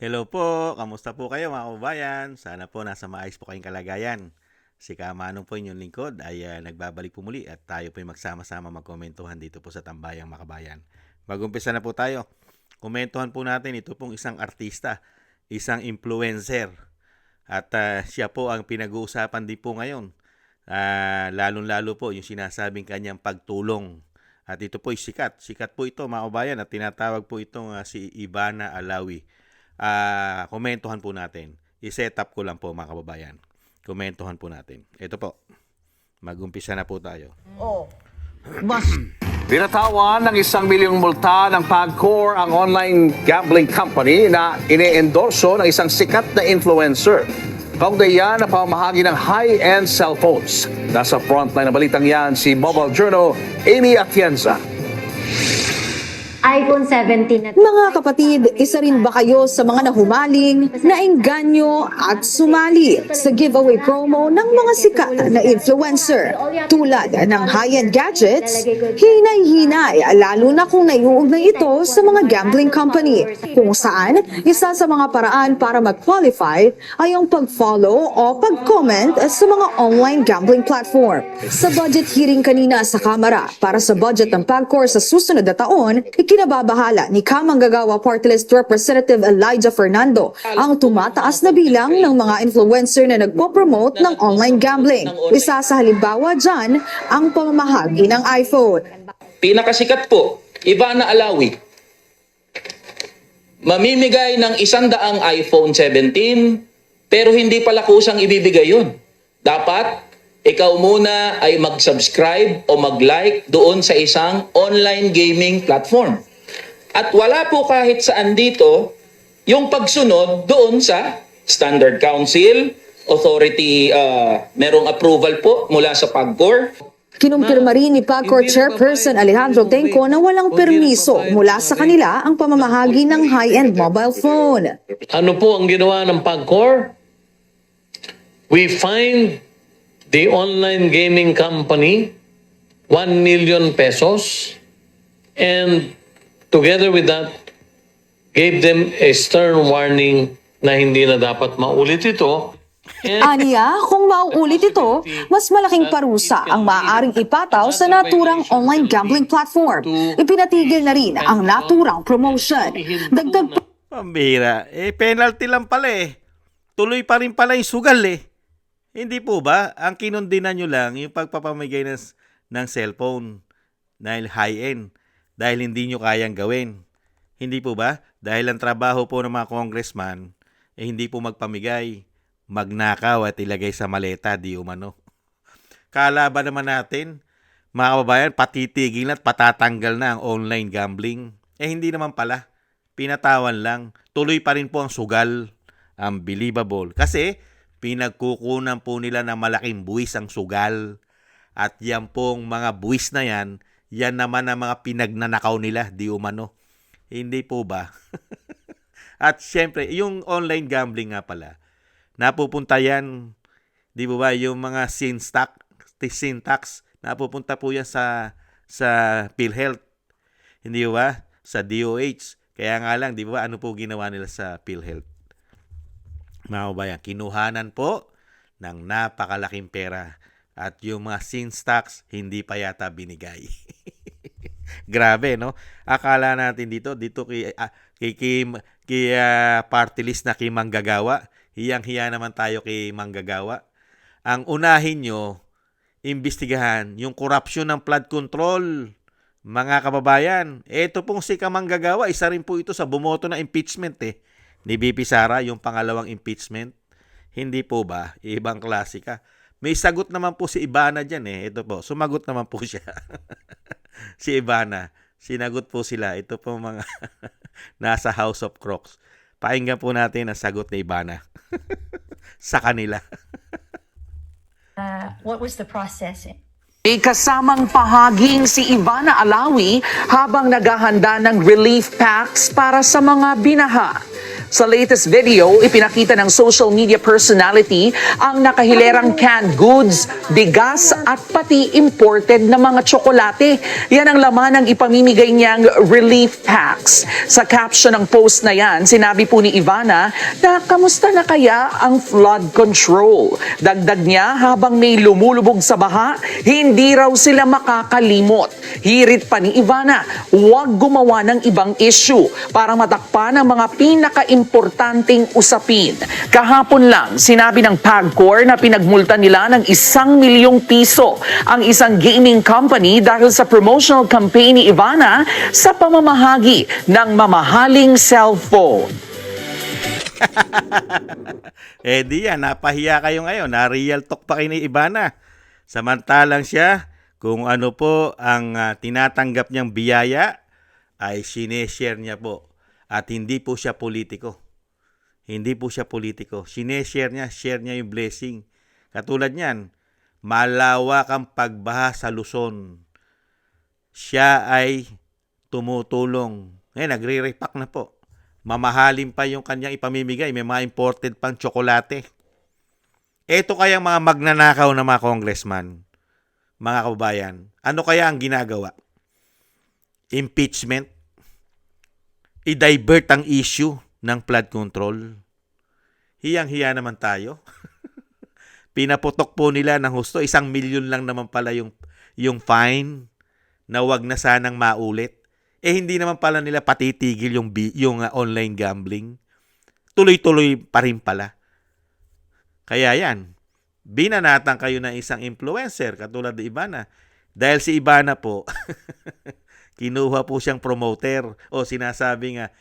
Hello po, kamusta po kayo mga kababayan? Sana po nasa maayos po kayong kalagayan. Si Kamanong po inyong lingkod ay nagbabalik po muli at tayo po ay magsama-sama magkomentuhan dito po sa Tambayang Makabayan. Mag-umpisa na po tayo. Komentuhan po natin ito pong isang artista, isang influencer. At siya po ang pinag-uusapan din po ngayon. Lalong-lalo po yung sinasabing kanyang pagtulong. At ito po ay sikat. Sikat po ito mga kababayan at tinatawag po itong si Ivana Alawi. Komentuhan po natin. I-set up ko lang po mga kababayan. Komentuhan po natin. Ito po. Mag-umpisa na po tayo. Mas binatawan ng 1 milyong multa ng PAGCOR ang online gambling company na ine-endorso ng isang sikat na influencer. Kaugnay yan na pamahagi ng high-end cellphones. Nasa frontline ng balitang yan si Mobile Journal, Amy Atienza. iPhone 17 na. Mga kapatid, isa rin ba kayo sa mga nahumaling, naengganyo at sumali sa giveaway promo ng mga sikat na influencer? Tulad ng high-end gadgets, hinay-hinay lalo na kung naiuugnay ito sa mga gambling company. Kung saan, isa sa mga paraan para mag-qualify ay ang pag-follow o pag-comment sa mga online gambling platform. Sa budget hearing kanina sa Kamara para sa budget ng PAGCOR sa susunod na taon, ikinababahala ni Kamanggagawa Party List Representative Elijah Fernando ang tumataas na bilang ng mga influencer na nagpo-promote ng online gambling. Isa sa halimbawa dyan ang pamamahagi ng iPhone. Pinakasikat po, Ivana Alawi. Mamimigay ng 100 iPhone 17, pero hindi pala kusang ibibigay yun. Dapat, ikaw muna ay mag-subscribe o mag-like doon sa isang online gaming platform. At wala po kahit saan dito yung pagsunod doon sa Standard Council, authority, merong approval po mula sa PAGCOR. Kinumpirma rin ni PAGCOR Chairperson Alejandro Tenco na walang permiso mula sa kanila ang pamamahagi ng high-end mobile phone. Ano po ang ginawa ng PAGCOR? We fined the online gaming company 1 million pesos and together with that gave them a stern warning na hindi na dapat maulit ito. Aniya, kung mauulit ito, mas malaking parusa ang maaaring ipataw sa naturang online gambling platform. Ipinatigil na rin ang naturang promotion. Dagdag Pambira. Penalty lang pala eh. Tuloy pa rin pala yung sugal eh. Hindi po ba? Ang kinundinan nyo lang yung pagpapamigay ng cellphone dahil high-end. Dahil hindi nyo kayang gawin. Hindi po ba? Dahil ang trabaho po ng mga congressman hindi po magpamigay, magnakaw at ilagay sa maleta, di umano. Kalaban naman natin, mga kababayan, patitigil at patatanggal na ang online gambling. Hindi naman pala. Pinatawan lang. Tuloy pa rin po ang sugal. Unbelievable. Kasi pinagkukunan po nila ng malaking buwis ang sugal. At yan pong mga buwis na yan naman ang mga pinagnanakaw nila, di umano. Hindi po ba? At syempre, yung online gambling nga pala, napupunta yan, di ba yung mga syntax, napupunta po yan sa PhilHealth. Hindi ba? Sa DOH. Kaya nga lang, di ba, ano po ginawa nila sa PhilHealth? Mga kabayan, kinuhanan po ng napakalaking pera. At yung mga syntax, hindi pa yata binigay. Grabe, no? Akala natin dito kay party list na kay Manggagawa. Hiyang-hiya naman tayo kay Manggagawa. Ang unahin nyo, imbestigahan yung korupsyon ng flood control. Mga kababayan, eto pong si Manggagawa, isa rin po ito sa bumoto na impeachment ni BP Sara, yung pangalawang impeachment. Hindi po ba? Ibang klase ka. May sagot naman po si Ivana dyan Ito po, sumagot naman po siya. Si Ivana, sinagot po sila. Ito po mga nasa House of Crocs. Pakinggan po natin ang sagot ni Ivana sa kanila. What was the process? May kasamang pahaging si Ivana Alawi habang naghahanda ng relief packs para sa mga binaha. Sa latest video, ipinakita ng social media personality ang nakahilerang canned goods, bigas at pati imported na mga tsokolate. Yan ang laman ng ipamimigay niyang relief packs. Sa caption ng post na yan, sinabi po ni Ivana na kamusta na kaya ang flood control. Dagdag niya, habang may lumulubog sa baha, hindi raw sila makakalimot. Hirit pa ni Ivana, huwag gumawa ng ibang issue para matakpan ang mga pinaka-importanting usapin. Kahapon lang, sinabi ng PAGCOR na pinagmulta nila ng 1 milyong piso ang isang gaming company dahil sa promotional campaign ni Ivana sa pamamahagi ng mamahaling cellphone. Di yan, napahiya kayo ngayon. Na-real talk pa kayo ni Ivana. Samantalang siya, kung ano po ang tinatanggap niyang biyaya, ay sineshare niya po. At hindi po siya politiko. Hindi po siya politiko. Sineshare niya yung blessing. Katulad niyan, malawak ang pagbaha sa Luzon. Siya ay tumutulong. Ngayon, nagre-repack na po. Mamahalin pa yung kanyang ipamimigay. May mga imported pang tsokolate. Ito kaya mga magnanakaw na mga congressman, mga kababayan. Ano kaya ang ginagawa? Impeachment? I-divert ang issue ng flood control. Hiyang-hiya naman tayo. Pinaputok po nila ng husto. 1 milyon lang naman pala yung fine na wag na sanang maulit. Hindi naman pala nila patitigil yung online gambling. Tuloy-tuloy pa rin pala. Kaya yan, binanatan kayo ng isang influencer katulad ni Ivana. Dahil si Ivana po, kinuha po siyang promoter o sinasabi nga,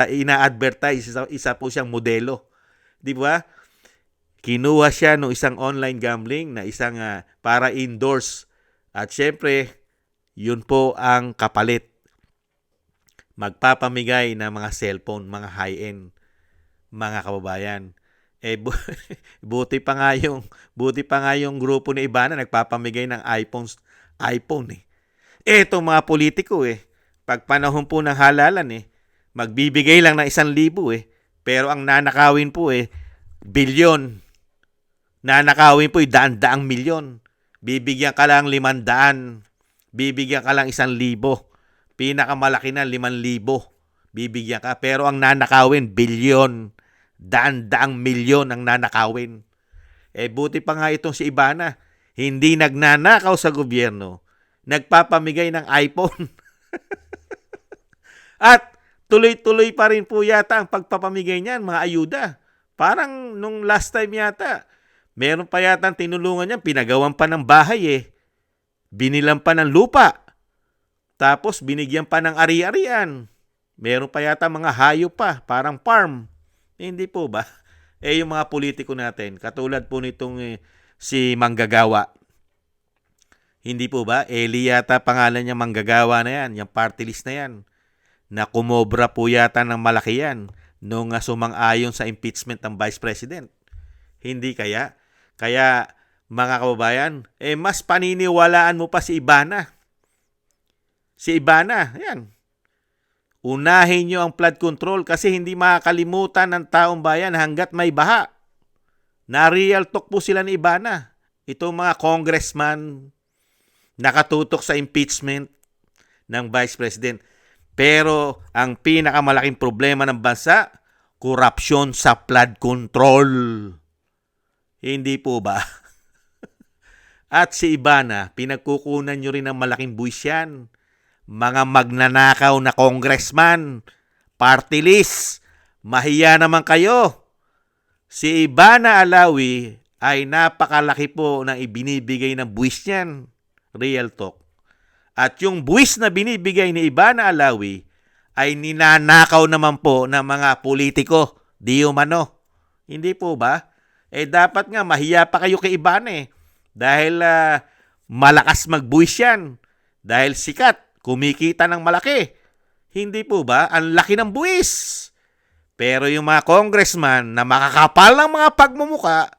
ina-advertise, isa po siyang modelo. Di ba? Kinuha siya ng isang online gambling na isang para endorse. At syempre, yun po ang kapalit. Magpapamigay ng mga cellphone, mga high-end, mga kababayan. Buti pa nga yung grupo ni Ivana nagpapamigay ng iPhone eh. Etong mga politiko pag panahon po ng halalan magbibigay lang ng 1,000 pero ang nanakawin po bilyon. Nanakawin po daan-daang milyon. Bibigyan ka lang 500. Bibigyan ka lang 1,000. Pinakamalaki na 5,000. Bibigyan ka. Pero ang nanakawin, bilyon. Daan-daang milyon ang nanakawin. Buti pa nga itong si Ivana. Hindi nagnanakaw sa gobyerno. Nagpapamigay ng iPhone. At tuloy-tuloy pa rin po yata ang pagpapamigay niyan, mga ayuda. Parang nung last time yata, meron pa yata tinulungan niya, pinagawan pa ng bahay Binilan pa ng lupa. Tapos binigyan pa ng ari-arian. Meron pa yata mga hayop pa, parang farm. Hindi po ba? Yung mga politiko natin, katulad po nitong si Manggagawa. Hindi po ba? Eli yata pangalan niya Manggagawa na yan, yung party list na yan. Na kumobra po yata ng malaki yan nung sumang-ayon sa impeachment ng Vice President. Hindi kaya? Kaya mga kababayan, mas paniniwalaan mo pa si Ivana. Si Ivana, yan. Unahin nyo ang flood control kasi hindi makakalimutan ng taong bayan hanggat may baha. Na-real talk po sila ni Ivana. Itong mga congressman nakatutok sa impeachment ng Vice President. Pero ang pinakamalaking problema ng bansa, korupsyon sa flood control. Hindi po ba? At si Ivana, pinagkukunan nyo rin ng malaking buwis yan. Mga magnanakaw na congressman, party list, mahiya naman kayo. Si Ivana Alawi ay napakalaki po ng ibinibigay ng buwis niyan. Real talk. At yung buwis na binibigay ni Ivana Alawi ay ninanakaw naman po ng mga politiko. Di umano. Hindi po ba? Dapat nga mahiya pa kayo kay Ivana Dahil malakas magbuwis yan. Dahil sikat. Kumikita ng malaki. Hindi po ba? Ang laki ng buwis. Pero yung mga congressman na makakapal ng mga pagmumuka,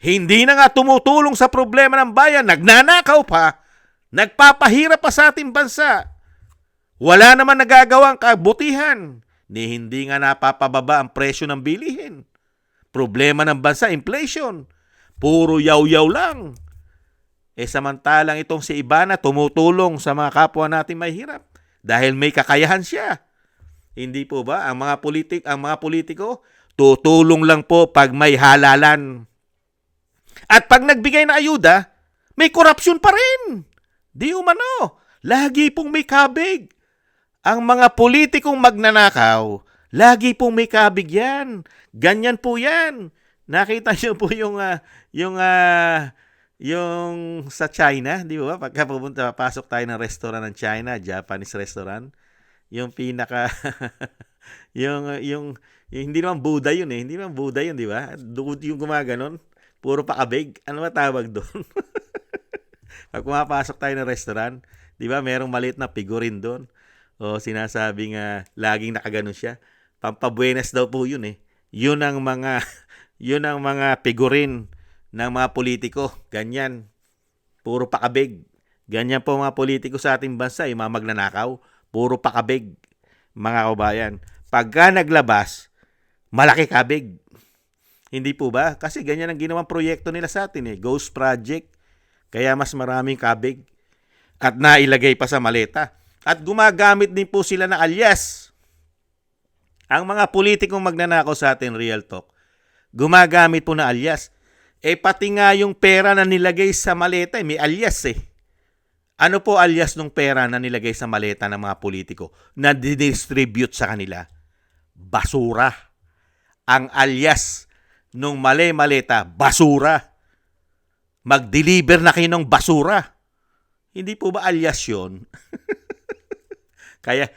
hindi na nga tumutulong sa problema ng bayan, nagnanakaw pa, nagpapahirap pa sa ating bansa. Wala naman nagagawang kabutihan. ni hindi nga napapababa ang presyo ng bilihin. Problema ng bansa, inflation. Puro yaw-yaw lang. Samantalang itong si Ivana tumutulong sa mga kapwa natin mahirap dahil may kakayahan siya. Hindi po ba? Ang mga politiko, tutulong lang po pag may halalan. At pag nagbigay na ayuda, may korupsyon pa rin. Di umano. Lagi pong may kabig. Ang mga politikong magnanakaw, lagi pong may kabig yan. Ganyan po yan. Nakita niyo po yung sa China, di ba? Pagka pasok tayo ng restaurant ng China, Japanese restaurant, yung pinaka yung hindi naman Buddha yun eh. Hindi naman Buddha yun, di ba? Yung gumaganon, puro pakabig. Ano ba tawag doon? Pag pumapasok tayo ng restaurant, di ba, merong maliit na figurine doon. O sinasabing laging nakaganon siya. Pampabuenas daw po yun eh. Yun ang mga figurine ng mga politiko. Ganyan. Puro pakabig. Ganyan po mga politiko sa ating bansa, mga magnanakaw. Puro pakabig, mga kabayan. Pagka naglabas, malaki kabig. Hindi po ba? Kasi ganyan ang ginawang proyekto nila sa atin eh. Ghost Project. Kaya mas maraming kabig. At nailagay pa sa maleta. At gumagamit din po sila ng alias. Ang mga politikong magnanakaw sa atin, real talk, gumagamit po na alias. Pati nga yung pera na nilagay sa maleta, may alias eh. Ano po alias ng pera na nilagay sa maleta ng mga politiko na didistribute sa kanila? Basura. Ang alias nung maleta, basura. Mag-deliver na kayo ng basura. Hindi po ba alias yun? Kaya,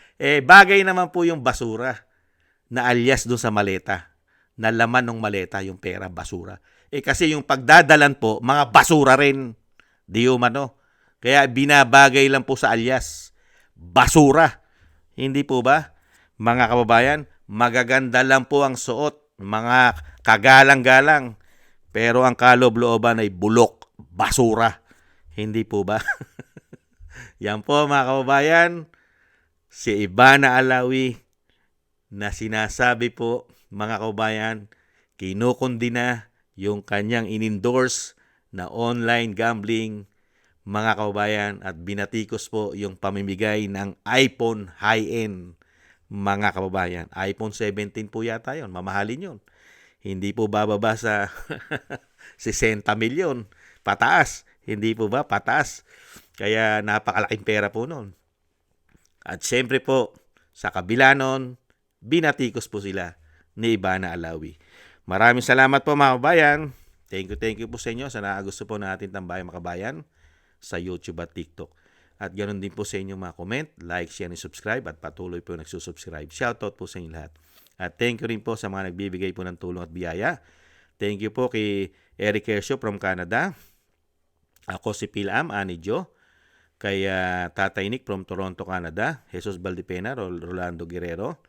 bagay naman po yung basura na alias doon sa maleta. Na laman ng maleta, yung pera, basura. Kasi yung pagdadalan po, mga basura rin. Di umano. Kaya binabagay lang po sa alias. Basura. Hindi po ba? Mga kababayan, magaganda lang po ang suot. Mga kagalang-galang. Pero ang kaloob-looban ay bulok. Basura. Hindi po ba? Yan po mga kababayan. Si Ivana Alawi na sinasabi po, mga kababayan, kinukundina yung kanyang inendorse na online gambling, mga kababayan, at binatikos po yung pamimigay ng iPhone high-end, mga kababayan. iPhone 17 po yata yun, mamahalin yun. Hindi po bababa sa 60 milyon, pataas. Hindi po ba? Pataas. Kaya napakalaking pera po nun. At syempre po, sa kabila nun, binatikos po sila ni Ivana Alawi. Maraming salamat po mga kabayan. Thank you po sa inyo sa nakagusto po natin tambayang mga kabayan sa YouTube at TikTok. At ganoon din po sa inyo mga comment, like, share, and subscribe at patuloy po nagsusubscribe. Shoutout po sa inyo lahat. At thank you rin po sa mga nagbibigay po ng tulong at biyaya. Thank you po kay Eric Hersho from Canada. Ako si Pilam Anijo. Kay Tatay Nick from Toronto, Canada. Jesus Valdepena, Rolando Guerrero.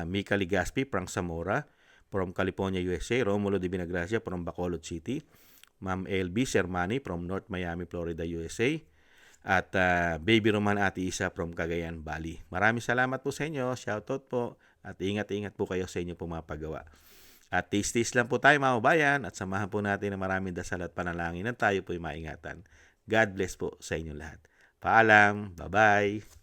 Mika Ligaspi, Frank Zamora from California, USA. Romulo de Binagracia from Bacolod City. Ma'am LB Sermani from North Miami, Florida, USA. At Baby Roman Ate Isa from Cagayan, Bali. Maraming salamat po sa inyo. Shoutout po. At ingat-ingat po kayo sa inyo po mga paggawa. At tis-tis lang po tayo mga kabayan. At samahan po natin ng maraming dasal at panalangin na tayo po ay maingatan. God bless po sa inyo lahat. Paalam. Bye-bye.